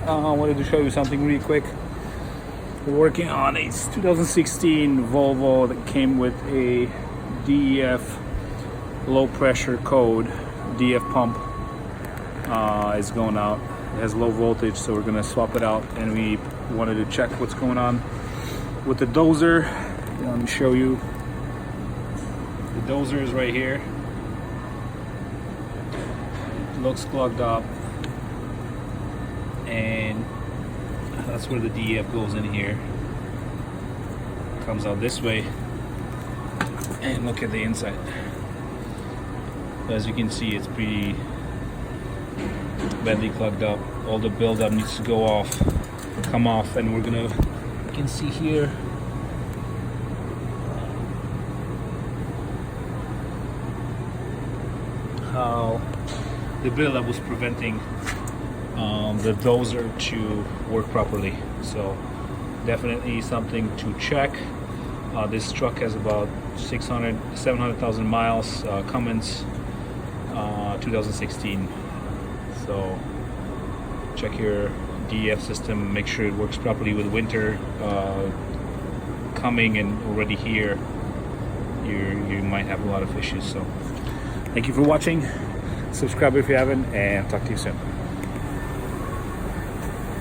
I wanted to show you something really quick. We're working on a 2016 Volvo that came with a DEF low pressure code. DEF pump is going out. It has low voltage, so we're going to swap it out, and we wanted to check what's going on with the dozer. Let me show you. The dozer is right here. It looks clogged up, and that's where the DEF goes in here. Comes out this way, and look at the inside. As you can see, it's pretty badly clogged up. All the buildup needs to go off, come off, and you can see here how the buildup was preventing the dozer to work properly. So definitely something to check. This truck has about 700,000 miles, Cummins 2016. So check your DEF system, make sure it works properly. With winter coming and already here, you might have a lot of issues. So thank you for watching. Subscribe if you haven't, and talk to you soon.